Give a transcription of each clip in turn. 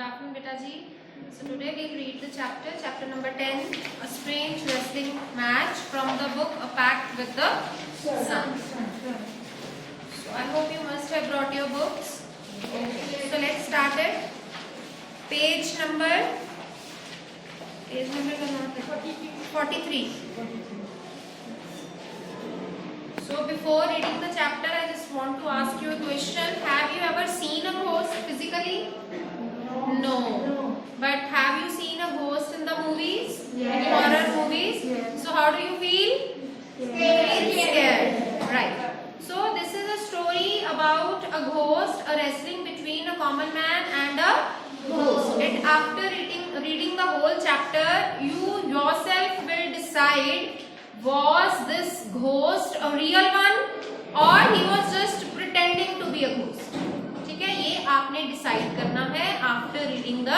afternoon, Betaji. So today we'll read the chapter number 10, A Strange Wrestling Match from the book A Pact with the Sun. So I hope you must have brought your books. So let's start it. Page number 43. So before reading the chapter, I just want to ask you a question. Have you ever seen a ghost physically? No. But have you seen a ghost in the movies? Yes. In horror movies? Yes. So how do you feel? Scared. Right. So this is a story about a ghost, a wrestling between a common man and a ghost. And after reading the whole chapter, you yourself will decide, was this ghost a real one or he was just pretending to be a ghost. ठीक है, ये आपने decide करना है after reading the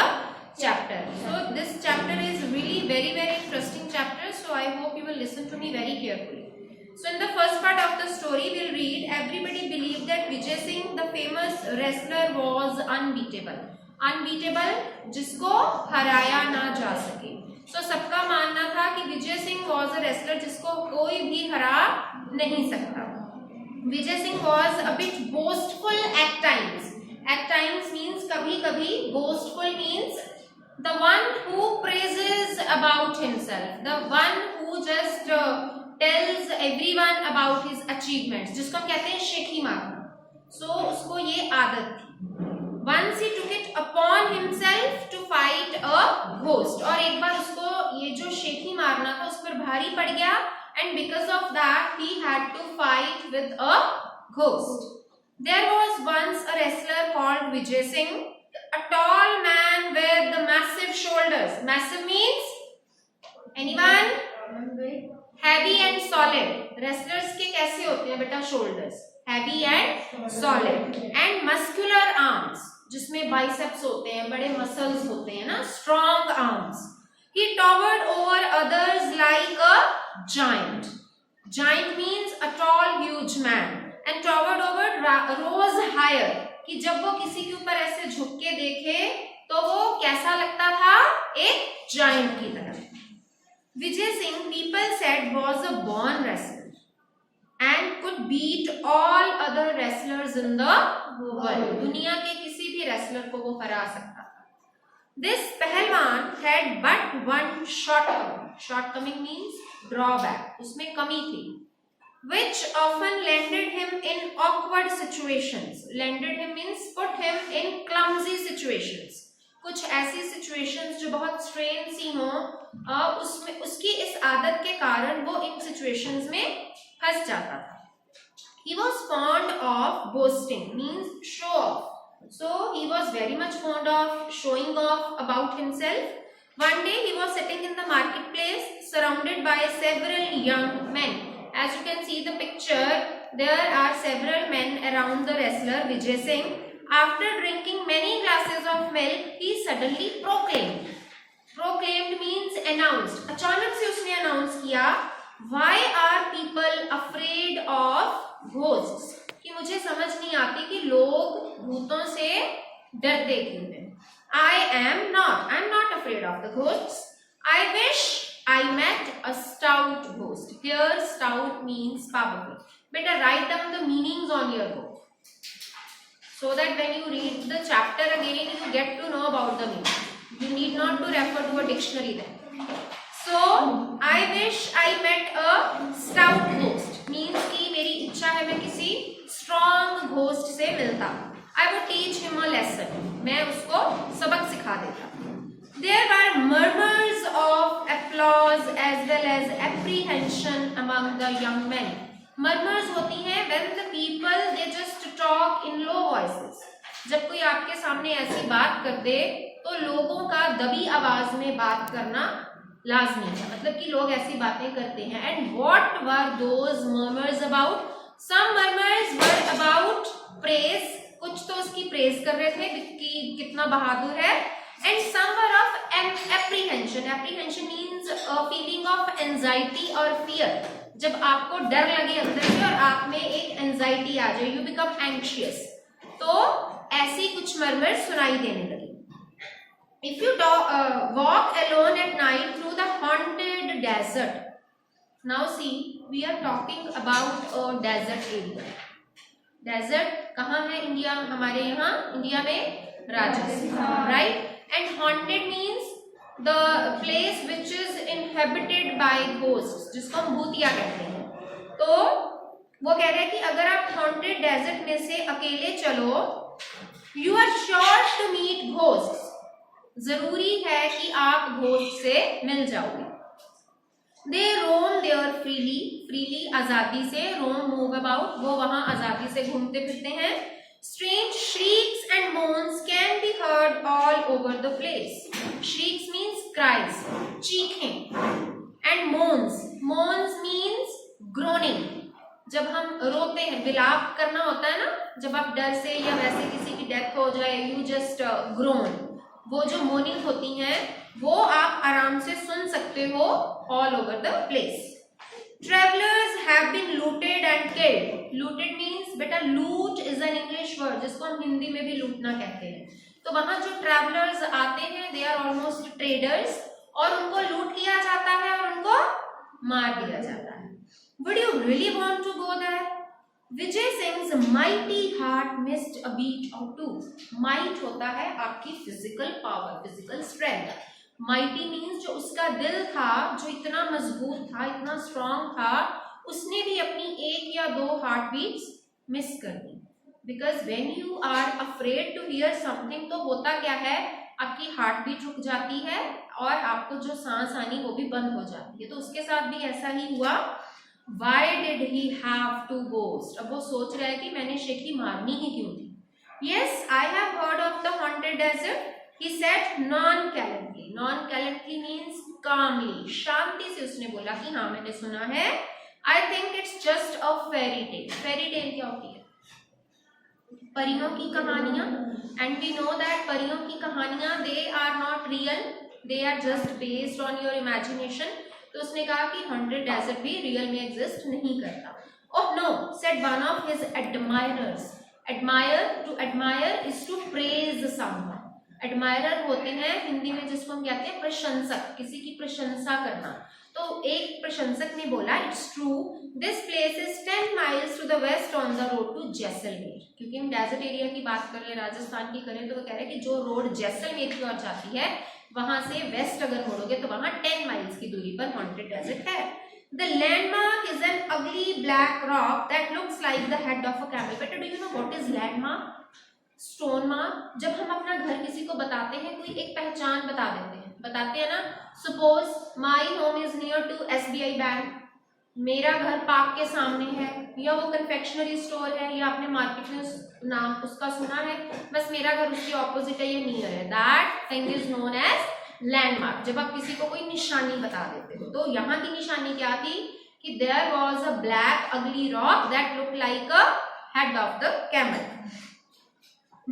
chapter. So this chapter is really very interesting chapter, so I hope you will listen to me very carefully. So in the first part of the story we'll read, everybody believed that Vijay Singh, the famous wrestler, was unbeatable. Unbeatable, जिसको हराया ना जा सके. So सबका मानना था कि Vijay Singh was a wrestler जिसको कोई भी हरा नहीं सकता. Vijay Singh was a bit boastful at times. At times means कभी-कभी. Boastful means the one who praises about himself, the one who just tells everyone about his achievements, जिसको हम कहते हैं शेखी मारना. So उसको ये आदत थी. Once he took it upon himself to fight a ghost, और एक बार उसको ये जो शेखी मारना था उस पर भारी पड़ गया, and because of that he had to fight with a ghost. There was once a wrestler called Vijay Singh, a tall man with the massive shoulders. Massive means anyone? Heavy and solid. Wrestlers के कैसे होते हैं बेटा? shoulders heavy and solid, and muscular arms जिसमें biceps होते हैं, बड़े muscles होते हैं ना, strong arms. He towered over others like a giant. Giant means a tall huge man, and towered over rose higher, कि जब वो किसी के ऊपर ऐसे झुक के देखे तो वो कैसा लगता था? एक giant की तरह. Vijay Singh, people said, was a born wrestler and could beat all other wrestlers in the world. दुनिया के किसी भी wrestler को वो हरा सकता था. This पहलवान had but one shortcoming. Shortcoming means drawback. उसमें कमी थी. Which often landed him in awkward situations. Landed him means put him in clumsy situations. कुछ ऐसी सिचुएशंस जो बहुत स्ट्रेन सी हो, उसमें उसकी इस आदत के कारण वो इन सिचुएशंस में फंस जाता था. He was fond of boasting, means show off. So he was very much fond of showing off about himself. One day he was sitting in the marketplace surrounded by several young men. As you can see the picture, there are several men around the wrestler Vijay Singh. After drinking many glasses of milk, he suddenly proclaimed. Proclaimed means announced. अचानक से उसने announce किया, Why are people afraid of ghosts? कि मुझे समझ नहीं आती कि लोग भूतों से डरते क्यों हैं. I'm not afraid of the ghosts. I wish I met a stout ghost. Here stout means powerful. Better write down the meanings on your book, so that when you read the chapter again, you get to know about the meaning. You need not to refer to a dictionary then. So, I wish I met a stout ghost. Means कि मेरी इच्छा है मैं किसी strong ghost से मिलता. I would teach him a lesson. मैं उसको सबक सिखा देता. There were murmurs of applause as well as apprehension among the young men. Murmurs होती हैं when the people they just talk in low voices. जब कोई आपके सामने ऐसी बात कर दे तो लोगों का दबी आवाज में बात करना लाजमी है, मतलब कि लोग ऐसी बातें करते हैं. And what were those murmurs about? Some murmurs were about praise. कुछ तो उसकी praise कर रहे थे कि कितना बहादुर है. And some were of apprehension. Apprehension means a feeling of anxiety or fear. जब आपको डर लगे अंदर से और आप में एक एंजाइटी आ जाए, यू बिकम एंग्शियस, तो ऐसी कुछ मर्मर सुनाई देने लगी. If you walk alone at night through the haunted desert. Now see, we are talking about a desert area. Desert कहाँ है? इंडिया, हमारे यहाँ इंडिया में Rajasthan, right? And haunted means the place which is inhabited by ghosts, जिसको हम भूतिया कहते हैं। तो वो कह रहे हैं कि अगर आप हॉन्टेड डेजर्ट में से अकेले चलो, you are sure to meet ghosts, जरूरी है कि आप घोस्ट से मिल जाओगे। They roam there freely आजादी से, roam move about, वो वहां आजादी से घूमते फिरते हैं। Strange shrieks and moans can be heard all over the place. Shrieks means cries, चीखें, and moans means groaning. जब हम रोते हैं, विलाप करना होता है ना, जब आप डर से या वैसे किसी की डेथ हो जाए, you just groan. वो जो मोर्निंग होती हैं वो आप आराम से सुन सकते हो all over the place. Travellers have been looted and killed. Looted means, बेटा loot is an English word जिसको हम हिंदी में भी लूटना कहते हैं। तो वहां जो ट्रेवलर्स आते हैं दे आर ऑलमोस्ट ट्रेडर्स, और उनको लूट किया जाता है और उनको मार दिया जाता है। Would you really want to go there? Vijay Singh's mighty heart missed a beat or two. Might होता है आपकी physical power, physical strength. Mighty means जो उसका दिल था, जो इतना मजबूत था, इतना स्ट्रॉन्ग था, उसने भी अपनी 1 या 2 हार्ट बीट्स मिस कर दी। Because when you are afraid to hear something, तो होता क्या है, आपकी हार्ट बीट रुक जाती है और आपको जो सांस आनी वो भी बंद हो जाती है। तो उसके साथ भी ऐसा ही हुआ। Why did he have to ghost? अब वो सोच रहा है कि मैंने शेखी मारनी ही क्यों थी। Yes, I have heard of the haunted desert. He said nonchalantly. Nonchalantly means calmly. शांति से उसने बोला कि हाँ मैंने सुना है। I think it's just a fairy tale. Fairy tale क्या होती है? परियों की कहानियां। And we know that परियों की कहानियां they are not real. They are just based on your imagination. तो उसने कहा कि हॉन्टेड डेजर्ट भी रियल में एग्जिस्ट नहीं करता। Oh no, said one of his admirers. Admire, to admire is to praise someone. Admirer होते हैं हिंदी में जिसको हम कहते हैं प्रशंसक, किसी की प्रशंसा करना। तो एक प्रशंसक ने बोला, it's true this place is 10 miles to the west on the road to Jaisalmer. क्योंकि हम डेजर्ट एरिया की बात करें, राजस्थान की करें, तो वो कह रहे हैं कि जो रोड जैसलमेर की ओर जाती है वहां से वेस्ट अगर मुड़ोगे तो वहां 10 miles की दूरी पर हॉन्टेड डेजर्ट है। The landmark is an ugly black rock that looks like the head of a camel. बेटा do you know what is landmark? Stone mark. जब हम अपना घर किसी को बताते हैं, कोई एक पहचान बता देते हैं, बताते हैं ना, suppose my home is near to SBI bank, मेरा घर पार्क के सामने है, या वो कन्फेक्शनरी स्टोर है, या आपने मार्केट में नाम उसका सुना है, बस मेरा घर उसके ऑपोजिट है या नियर है। That thing is known as landmark. जब आप किसी को कोई निशानी बता देते हो, तो यहाँ की निशानी क्या थी कि देयर वॉज अ ब्लैक अगली rock that look like a head of the camel.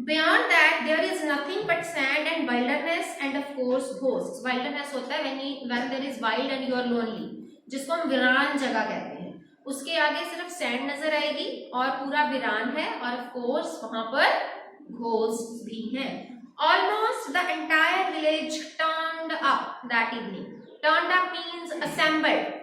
Beyond that there is nothing but sand and wilderness and of course ghosts. Wilderness होता है when there is wild and you are lonely, जिसको हम वीरान जगह कहते हैं। उसके आगे सिर्फ सैंड नजर आएगी और पूरा वीरान है, और ऑफ कोर्स वहां पर घोस्ट भी हैं। Almost the entire village turned up that evening. Turned up means assembled.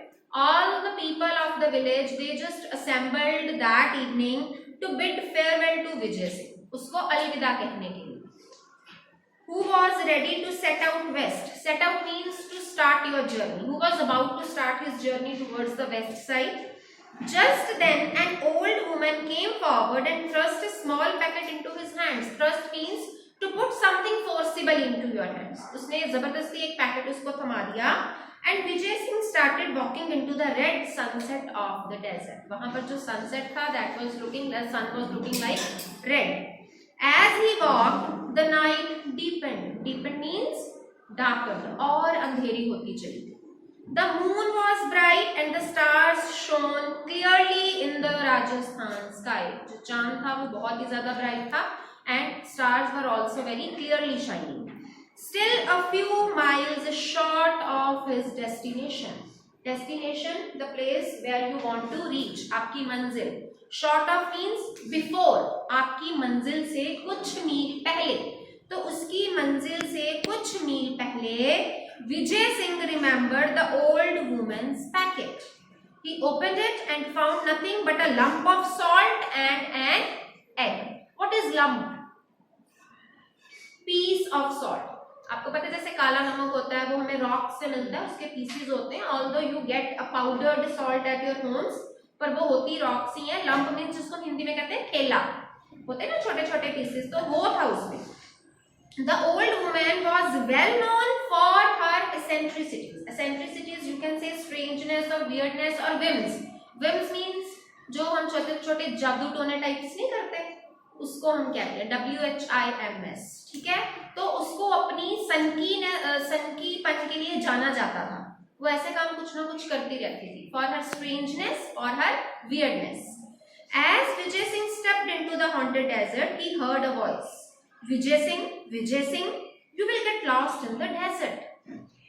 All the people of the village they just assembled that evening to bid farewell to Vijay Singh. उसको अलविदा कहने के लिए। Who was ready to set out west? Set out means to start your journey. Who was about to start his journey towards the west side? Just then an old woman came forward and thrust a small packet into his hands. Thrust means to put something forcible into your hands. उसने जबरदस्ती एक packet उसको थमा दिया। And Vijay Singh started walking into the red sunset of the desert. वहाँ पर जो sunset था, that was looking, the sun was looking like red. As he walked, the night deepened. Deepened means darkened, और अंधेरी होती चली। The moon was bright and the stars shone clearly in the Rajasthan sky. जो चांद था वो बहुत ही ज्यादा bright था, and stars were also very clearly shining. Still a few miles short of his destination. Destination, the place where you want to reach, आपकी मंजिल। Short of means before, आपकी मंजिल से कुछ मील पहले। तो उसकी मंजिल से कुछ मील पहले Vijay Singh remembered the old women's packet. He opened it and found nothing but a lump of salt and an egg. What is lump? Piece of salt. आपको पता है जैसे काला नमक होता है वो हमें रॉक से मिलता है, उसके पीसेस होते हैं. Although you get a powdered salt at your homes, पर वो होती रॉक्स ही है. लंप मीन्स जिसको हिंदी में कहते हैं थैला, होते हैं ना छोटे छोटे पीसेस, तो वो था उसमें. The old woman was well known for her eccentricities. Eccentricities you can say strangeness or weirdness or whims. Whims means जो हम छोटे छोटे जादू टोने टाइप्स नहीं करते, उसको हम क्या कहते हैं WHIMS. ठीक है, तो उसको अपनी सनकीपन के लिए जाना जाता था. वो ऐसे काम कुछ ना कुछ करती रहती थी. For her strangeness or her weirdness. As Vijay Singh stepped into the haunted desert, he heard a voice. Vijay Singh, you will get lost in the desert.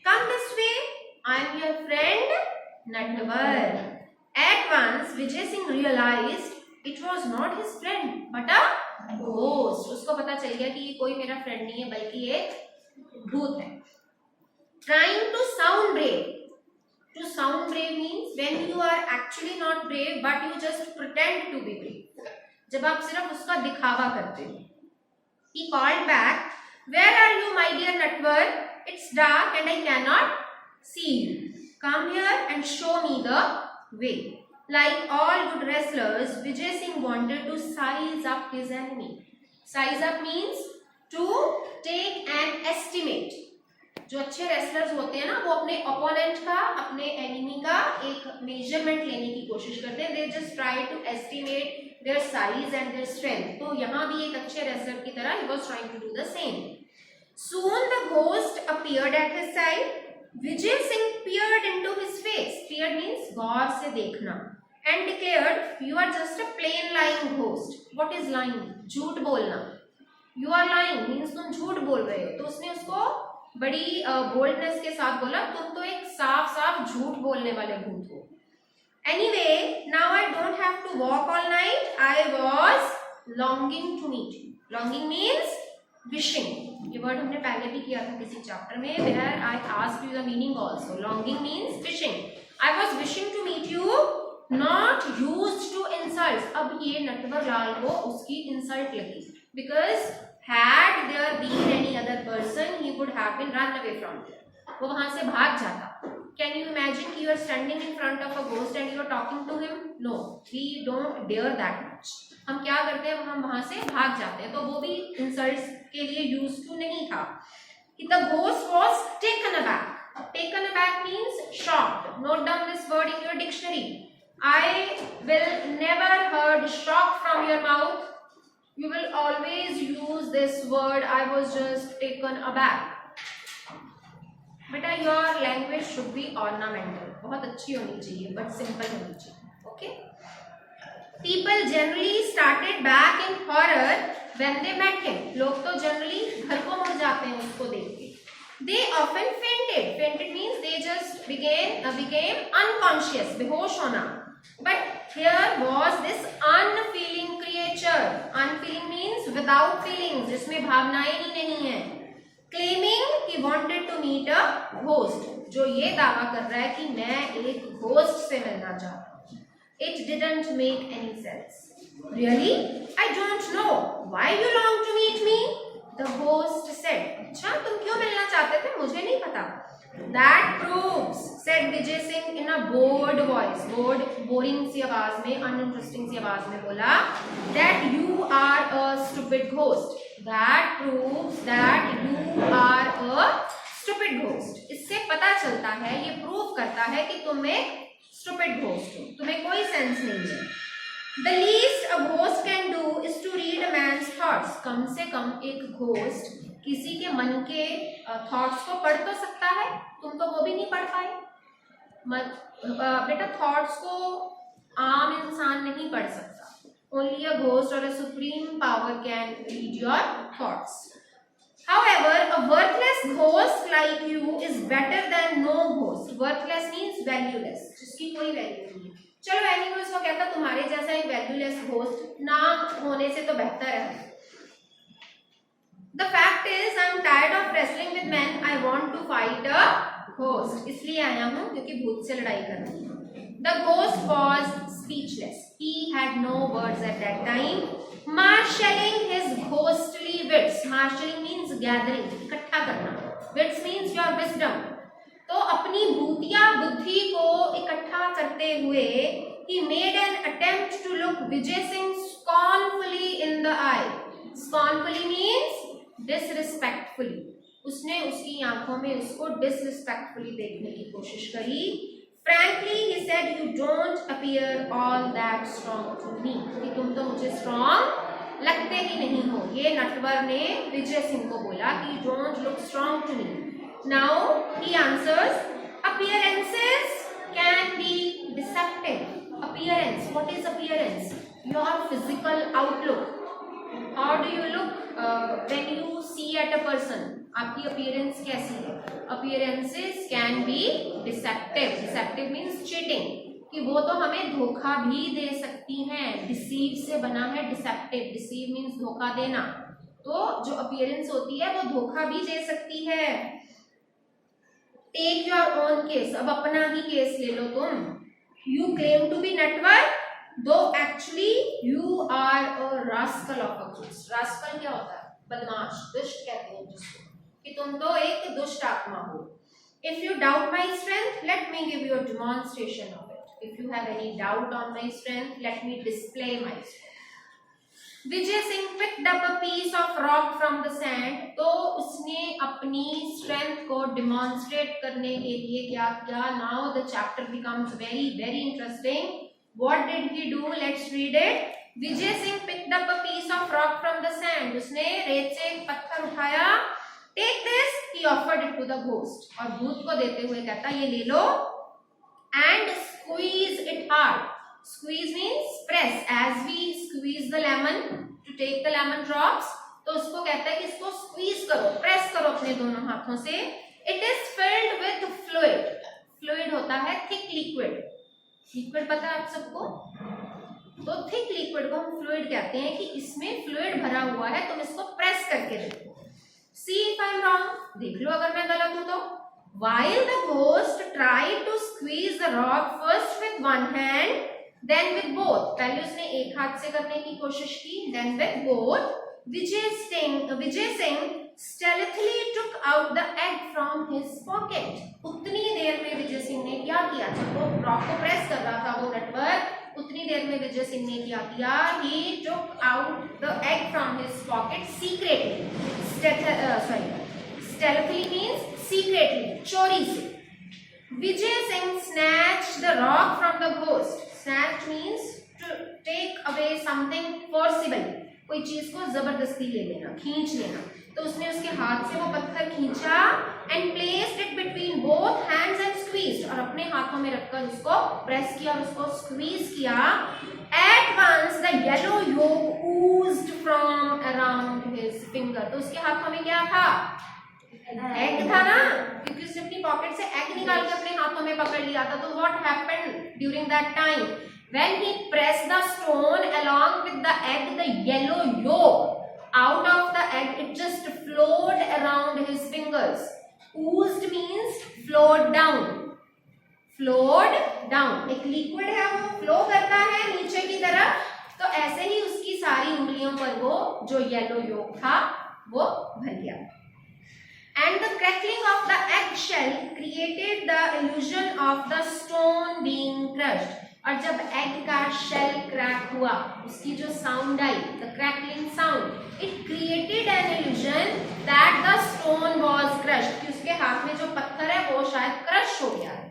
Come this way, I am your friend Natwar. At once, Vijay Singh realized it was not his friend, but a ghost. उसको पता चल गया कि ये कोई मेरा friend नहीं है बल्कि एक भूत है. Trying to sound brave. To sound brave means when you are actually not brave, but you just pretend to be brave. जब आप सिर्फ उसका दिखावा करते हो. He called back, where are you, my dear Natwar? It's dark and I cannot see you. Come here and show me the way. Like all good wrestlers, Vijay Singh wanted to size up his enemy. Size up means to take an estimate. जो अच्छे wrestlers होते हैं ना, वो अपने opponent का, अपने enemy का एक मेजरमेंट लेने की कोशिश करते हैं. They just try to estimate their size and their strength. तो यहाँ भी एक अच्छे रेसलर की तरह he was trying to do the same. Soon the ghost appeared at his side. Vijay Singh peered into his face. Peered means गौर से देखना. And declared, you are just a plain lying ghost. What is lying? झूठ बोलना. You are lying means तुम झूठ बोल रहे हो. तो उसने उसको बड़ी बोल्डनेस के साथ बोला, तुम तो एक साफ साफ झूठ बोलने वाले भूत हो. Anyway, now I don't have to walk all night. I was longing to meet you. Longing means wishing. ये वर्ड हमने पहले भी किया था किसी चैप्टर में, where I asked you the meaning also. Longing means wishing. I was wishing to meet you, not used to insults. अब ये नटवर लाल को उसकी insult लगी, because had there been any other person, he would have been run away from there. वो वहां से भाग जाता. Can you imagine you are standing in front of a ghost and you are talking to him? No, we don't dare that much. हम क्या करते हैं, हम वहां से भाग जाते हैं. तो वो भी insults के लिए used to नहीं था. The ghost was taken aback. Taken aback means shocked. Note down this word in your dictionary. I will never heard shock from your mouth. You will always use this word. I was just taken aback. बेटा your language should be ornamental, बहुत अच्छी होनी चाहिए but simple होनी चाहिए. Okay. People generally started back in horror when they met him. लोग तो generally घर को मुड़ जाते हैं उसको देख के. They often fainted. Fainted means they just became unconscious, बेहोश होना. But here was this unfailing creature. Unfailing means without feelings, जिसमें भावनाएं ही नहीं है. Claiming he wanted to meet a ghost, जो ये दावा कर रहा है कि मैं एक घोस्ट से मिलना चाहता हूँ. It didn't make any sense. Really? I don't know. Why you long to meet me? The ghost said. अच्छा, तुम क्यों मिलना चाहते थे? मुझे नहीं पता. That proves, said Vijay Singh in a bored voice. Bored, boring सी आवाज में, uninteresting सी आवाज में बोला, that you are a stupid ghost. That proves that you are a stupid ghost. इससे पता चलता है, ये प्रूव करता है कि तुम एक stupid ghost हो, तुम्हें कोई सेंस नहीं है. The least a ghost can do is to read a man's thoughts. कम से कम एक घोस्ट किसी के मन के थॉट्स को पढ़ तो सकता है. तुम तो वो भी नहीं पढ़ पाए. बेटा थॉट्स को आम इंसान नहीं पढ़ सकता. Only a ghost or a supreme power can read your thoughts. However, a worthless ghost like you is better than no ghost. Worthless means valueless, जिसकी कोई वैल्यू नहीं है. चलो एनिमल्स को कहता तुम्हारे जैसा एक valueless ghost ना होने से तो बेहतर है. The fact is I am tired of wrestling with men. I want to fight a ghost. इसलिए आया हूँ क्योंकि भूत से लड़ाई करनी है. The ghost was speechless. He had no words at that time. Marshalling his ghostly wits. Marshalling means gathering, इकट्ठा करना. Wits means your wisdom. तो अपनी भूतिया बुद्धि को इकट्ठा करते हुए he made an attempt to look Vijay Singh scornfully in the eye. Scornfully means disrespectfully. उसने उसकी आंखों में उसको disrespectfully देखने की कोशिश करी. Frankly, he said, "You don't appear all that strong to me." कि तुम तो मुझे strong लगते ही नहीं हो. ये नटवर ने विजय सिंह को बोला कि you don't look strong to me. Now he answers, appearances can be deceptive. Appearance, what is appearance? Your physical outlook. How do you look when you see at a person? आपकी appearance कैसी है? Appearances can be deceptive. Deceptive means cheating. कि वो तो हमें धोखा भी दे सकती हैं. Deceive से बना है deceptive. Deceive means धोखा देना. तो जो appearance होती है वो धोखा भी दे सकती है. Take your own case. अब अपना ही केस ले लो तुम. You claim to be Natwar, though actually you are a rascal of a ghost. Rascal क्या होता है? बदमाश, दुष्ट कहते हैं जिसको. कि तुम तो एक दुष्ट आत्मा हो. If you doubt my strength, let me give you a demonstration of it. If you have any doubt on my strength, let me display my strength. Vijay Singh picked up a piece of rock from the sand. तो उसने अपनी strength को demonstrate करने के लिए क्या किया? Now the chapter becomes very very interesting. What did he do? Let's read it. Vijay Singh picked up a piece of rock from the sand. उसने रेत से एक पत्थर उठाया. Take this. He offered it to the ghost. और भूत को देते हुए कहता ये ले लो. And squeeze it hard. Squeeze means press. As we squeeze the lemon to take the lemon drops, तो उसको कहता है कि इसको squeeze करो, press करो अपने दोनों हाथों से. It is filled with fluid. Fluid होता है thick liquid. Liquid पता है आप सबको? तो thick liquid को हम fluid कहते हैं कि इसमें fluid भरा हुआ है. तुम इसको press करके देखो. See if I am wrong. देख लो अगर मैं गलत हूँ तो. While the ghost tried to squeeze the rock first with one hand, then with both. पहले उसने एक हाथ से करने की कोशिश की, then with both. Vijay Singh stealthily took out the egg from his pocket. उतनी देर में विजय सिंह ने क्या किया? जब वो रॉक को प्रेस कर रहा था वो नटवर, उतनी देर में विजय सिंह ने क्या किया? He took out the egg from his pocket secretly. Stealthily means secretly, चोरी से. Vijay Singh snatched the rock from the ghost. Snatch means to take away something forcibly. कोई चीज को जबरदस्ती ले लेना, खींच लेना. तो उसने उसके हाथ से वो पत्थर खींचा and placed it between both hands and squeezed. और अपने हाथों में रखकर उसको प्रेस किया और उसको स्क्वीज किया. At once the yellow yolk oozed from around his finger. तो उसके हाथों में क्या था? एग था ना, क्योंकि उसने अपनी पॉकेट से एग निकाल के अपने हाथों में पकड़ लिया था. तो what happened during that time? When he pressed the stone along with the egg, the yellow yolk out of the egg, it just flowed around his fingers. Oozed means flowed down. Flowed down. एक liquid है वो flow करता है नीचे की तरफ. तो ऐसे ही उसकी सारी उंगलियों पर वो जो yellow yolk था वो भर गया. And the crackling of the eggshell created the illusion of the stone being crushed. और जब एग का शेल क्रैक हुआ, उसकी जो sound I, the crackling sound, it created an illusion that the stone was crushed. कि उसके हाथ में जो पत्थर है वो शायद क्रश हो गया है.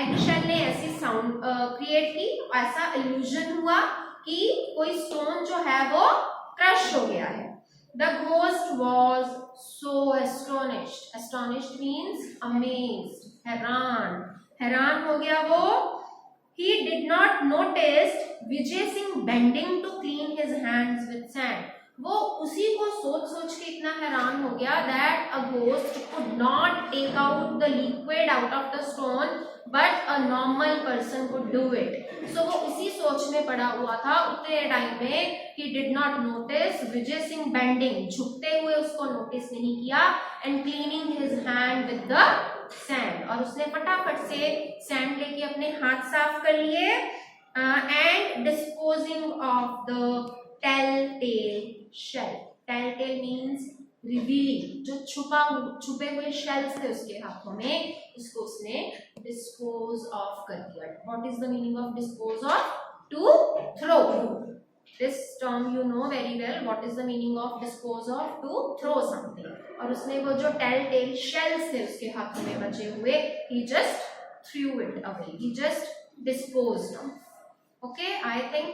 एग शेल ने ऐसी साउंड क्रिएट की, ऐसा illusion हुआ कि कोई स्टोन जो है वो क्रश हो गया है. The ghost was so astonished. Astonished means amazed. हैरान हो गया वो. He did not notice Vijay Singh bending to clean his hands with sand. वो उसी को सोच के इतना हैरान हो गया that a ghost could not take out the liquid out of the stone, but a normal person could do it. So वो उसी सोच में पड़ा हुआ था उतने टाइम में. He did not notice Vijay Singh bending, झुकते हुए उसको नोटिस नहीं किया, and cleaning his hand with the sand, और उसने फटाफट से सैंड लेके अपने हाथ साफ कर लिए, and disposing of the telltale shell. Telltale means revealing, जो छुपे हुए शेल्स थे उसके हाथों में, उसको उसने डिस्पोज ऑफ कर दिया. What is the meaning of dispose of? To throw. This term you know very well. What is the meaning of dispose of? To throw something. और उसने वो जो टेल टेल शेल्स थे उसके हाथों में बचे हुए, he just threw it away, he just disposed off. Okay, I think